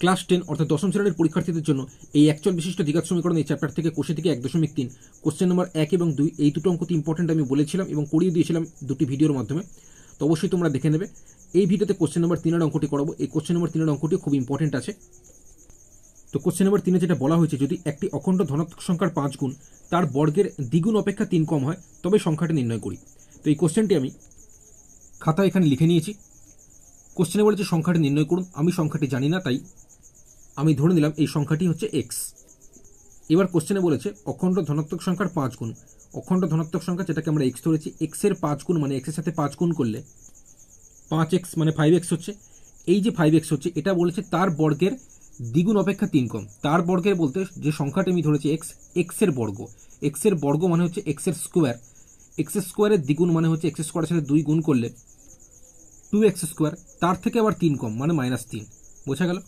Class 10 অর্থাৎ দশম শ্রেণীর পরীক্ষার্থীদের জন্য এই একচল বিশিষ্ট দ্বিঘাত সমীকরণ এই চ্যাপ্টার থেকে কোষে থেকে 1.3 কোশ্চেন নম্বর 1 এবং 2 এই দুটো অঙ্কটি ইম্পর্টেন্ট আমি বলেছিলাম এবং করিয়ে দিয়েছিলাম দুটি ভিডিওর মাধ্যমে। তো অবশ্যই তোমরা দেখে নেবে। এই ভিডিওতে কোশ্চেন নম্বর 3 এর অঙ্কটি করাবো। এই কোশ্চেন নম্বর 3 এর অঙ্কটি খুব ইম্পর্টেন্ট আছে। তো কোশ্চেন নম্বর 3 যেটা বলা হয়েছে, যদি একটি অখণ্ড ধনাত্মক সংখ্যার 5 গুণ তার বর্গের দ্বিগুণ অপেক্ষা 3 কম হয় তবে সংখ্যাটি নির্ণয় করি। তো এই কোশ্চেনটি আমি খাতায় এখানে লিখে নিয়েছি। কোশ্চেনে বলেছে সংখ্যাটি নির্ণয় করুন। আমি সংখ্যাটি জানি না, তাই আমি ধরে নিলাম এই সংখ্যাটি হচ্ছে এক্স। এবার কোশ্চেনে বলেছে অখণ্ড ধনাত্মক সংখ্যার 5 গুণ। অখণ্ড ধনাত্মক সংখ্যা যেটাকে আমরা এক্স ধরেছি, এক্স এর 5 গুণ মানে এক্স এর সাথে 5 গুণ করলে 5x মানে 5x হচ্ছে। এই যে 5x হচ্ছে এটা বলেছে তার বর্গের দ্বিগুণ অপেক্ষা 3 কম। তার বর্গের বলতে যে সংখ্যাটি আমি ধরেছি এক্স, এক্স এর বর্গ। এক্স এর বর্গ মানে হচ্ছে এক্স এর স্কোয়ার। এক্স স্কোয়ারের দ্বিগুণ মানে হচ্ছে এক্স স্কোয়ারের সাথে 2 গুণ করলে 2x স্কোয়ার, তার থেকে আবার 3 কম মানে -3। বোঝা গেল?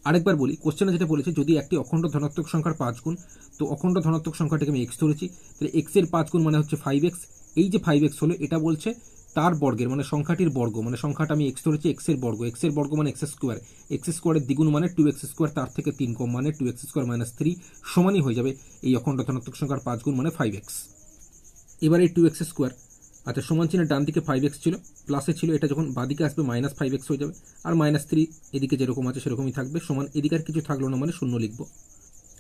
আরেকবার বলি, কোশ্চেনে যেটা বলেছে যদি একটি অখণ্ড ধনাত্মক সংখ্যার 5 গুণ, তো অখণ্ড ধনাত্মক সংখ্যাটিকে আমি এক্স ধরেছি, তাহলে এক্স এর 5 গুণ মানে হচ্ছে 5x। এই যে 5x হলো এটা বলছে তার বর্গের মানে সংখ্যাটির বর্গ, মানে সংখ্যাটা আমি এক্স ধরেছি, এক্স এর বর্গ। এক্স এর বর্গ মানে এক্স স্কোয়ার। এক্স স্কোয়ারের দ্বিগুণ মানে 2x স্কোয়ার, তার থেকে 3 কম মানে 2x স্কোয়ার -3 সমানই হয়ে যাবে এই অখণ্ড ধনাত্মক সংখ্যার 5 গুণ মানে 5x। এবার এই 2x স্কোয়ার, আচ্ছা সমান চিহ্নের ডান দিকে 5x ছিল, প্লাসে ছিল, এটা যখন বাদিকে আসবে -5x হয়ে যাবে, আর -3 এদিকে যেরকম আছে সেরকমই থাকবে, সমান এদিকে আর কিছু থাকলো না মানে 0 লিখবো।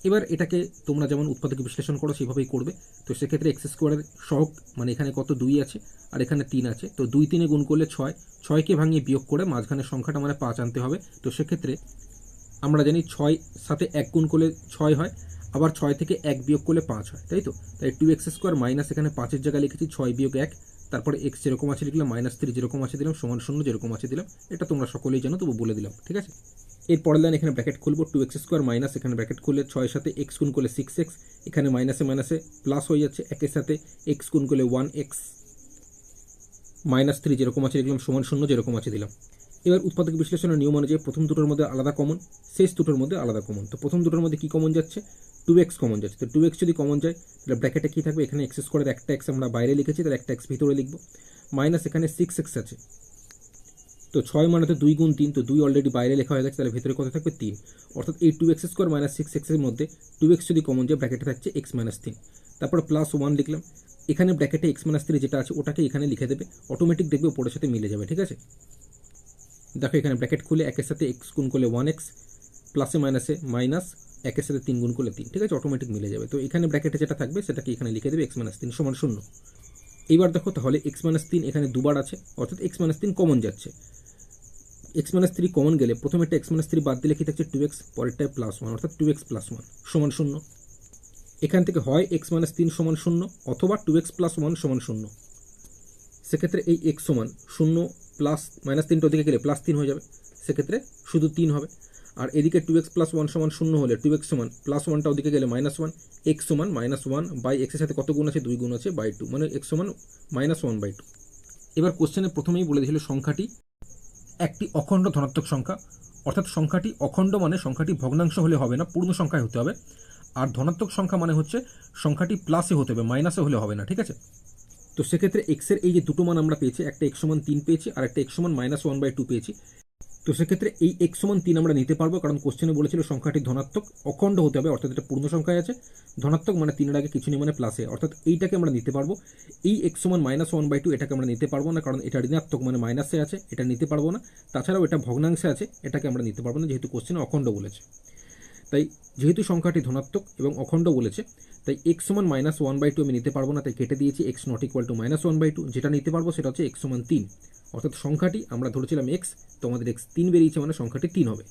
এবার এটাকে তোমরা যেমন উৎপাদক বিশ্লেষণ করো সেভাবেই করবে। তো সেক্ষেত্রে এক্স স্কোয়ারের সহগ মানে এখানে কত 2 আছে আর এখানে 3 আছে, তো 2 3 গুণ করলে 6, 6কে ভাঙিয়ে বিয়োগ করে মাঝখানের সংখ্যাটা মানে 5 আনতে হবে। তো সেক্ষেত্রে আমরা জানি 6 সাথে 1 গুণ করলে 6 হয়, আবার 6 থেকে 1 বিয়োগ করলে 5 হয়, তাই তো? তাই 2x স্কোয়ার মাইনাস এখানে 5-এর জায়গায় লিখেছি 6 বিয়োগ 1, তারপরে x যেরকম আছে লিখলাম, -3 যেরকম আছে দিলাম, সমান 0 যেরকম আছে দিলাম। এটা তোমরা সকলেই জানো, তবু বলে দিলাম, ঠিক আছে? এর পরের লাইন এখানে ব্র্যাকেট খুলবো, 2x স্কোয়ার মাইনাস এখানে ব্র্যাকেট খুললে 6 সাথে x গুণ করলে 6x, এখানে মাইনাসে মাইনাসে প্লাস হয়ে যাচ্ছে, 1 এর সাথে x গুণ করলে 1x, -3 যেরকম আছে লিখলাম, সমান 0 যেরকম আছে দিলাম। এবার উৎপাদক বিশ্লেষণের নিয়ম অনুযায়ী প্রথম দুটোর মধ্যে আলাদা কমন, শেষ দুটোর মধ্যে আলাদা কমন। তো প্রথম দুটোর মধ্যে কি কমন যাচ্ছে? 2x কমন যাচ্ছে। তো 2x যদি কমন যায় তাহলে ব্র্যাকেটে কি থাকবে? এখানে x স্কোয়ারের একটা x আমরা বাইরে লিখেছি, তাহলে একটা x ভিতরে লিখবো, মাইনাস এখানে 6x আছে। তো 6 মানে তো 2 গুণ 3, তো 2 অলরেডি বাইরে লেখা হয়ে গেছে, তাহলে ভিতরে কত থাকবে? 3। অর্থাৎ এই 2x স্কোয়ার মাইনাস 6x এর মধ্যে 2x যদি কমন যায় ব্র্যাকেটে থাকছে x - 3, তারপর প্লাস 1 লিখলাম, এখানে ব্র্যাকেটে x - 3 যেটা আছে ওটাকে এখানে লিখে দেবে, অটোমেটিক দেখবে উপরের সাথে মিলে যাবে, ঠিক আছে? দেখো এখানে ব্র্যাকেট খুলে 1 এর সাথে x গুণ করলে 1x, প্লাসে মাইনাসে মাইনাস, 1 এর সাথে 3 গুণ করলে 3, ঠিক আছে? অটোমেটিক মিলে যাবে। তো এখানে ব্র্যাকেটে যেটা থাকবে সেটাকে এখানে লিখে দেবে x - 3 সমান 0। এইবার দেখো তাহলে x - 3 এখানে দুবার আছে, অর্থাৎ x - 3 কমন যাচ্ছে। x - 3 কমন গেলে প্রথমে একটা x - 3 বাদ দিলে কি থাকছে? 2x, পরেরটায় +1 অর্থাৎ 2x + 1 সমান 0। এখান থেকে হয় x - 3 সমান 0 অথবা 2x + 1 সমান 0। সেক্ষেত্রে এই x সমান 0 প্লাস -3টা ওদিকে গেলে +3 হয়ে যাবে, সেক্ষেত্রে শুধু 3 হবে। আর এদিকে 2x + 1 সমান 0 হলে 2x সমান +1টা ওদিকে গেলে -1, x সমান -1 বাই x এর সাথে কত গুণ আছে? 2 গুণ আছে, বাই 2, মানে x সমান -1/2। এবার কোশ্চেনে প্রথমেই বলে দিয়েছিল সংখ্যাটি একটি অখণ্ড ধনাত্মক সংখ্যা, অর্থাৎ সংখ্যাটি অখণ্ড মানে সংখ্যাটি ভগ্নাংশ হলে হবে না, পূর্ণ সংখ্যায় হতে হবে। আর ধনাত্মক সংখ্যা মানে হচ্ছে সংখ্যাটি প্লাসে হতে হবে, মাইনাসে হলে হবে না, ঠিক আছে? তো সেক্ষেত্রে x এর এই যে দুটো মান আমরা পেয়েছি, একটা x সমান 3 পেয়েছি আর একটা x সমান -1/2 পেয়েছি। তো সেক্ষেত্রে এই x সমান 3 আমরা নিতে পারবো, কারণ কোশ্চেনে বলেছিল সংখ্যাটি ধনাত্মক অখণ্ড হতে হবে, অর্থাৎ এটা পূর্ণ সংখ্যায় আছে, ধনাত্মক মানে 3 এর আগে কিছু নেই মানে প্লাসে, অর্থাৎ এইটাকে আমরা নিতে পারবো। এই x সমান -1/2 এটাকে আমরা নিতে পারবো না, কারণ এটা ঋণাত্মক মানে মাইনাসে আছে, এটা নিতে পারবো না। তাছাড়াও এটা ভগ্নাংশে আছে, এটাকে আমরা নিতে পারবো না, যেহেতু কোশ্চেনে অখণ্ড বলেছে। তাই যেহেতু সংখ্যাটি ধনাত্মক এবং অখণ্ড বলেছে, তাই x সমান -1/2 আমি নিতে পারবো না, তাই কেটে দিয়েছি x ≠ -1/2। যেটা নিতে পারবো সেটা হচ্ছে x সমান 3, অর্থাৎ সংখ্যাটি আমরা ধরেছিলাম x, তো আমাদের x 3 বেরিয়েছে, মানে সংখ্যাটি 3 হবে।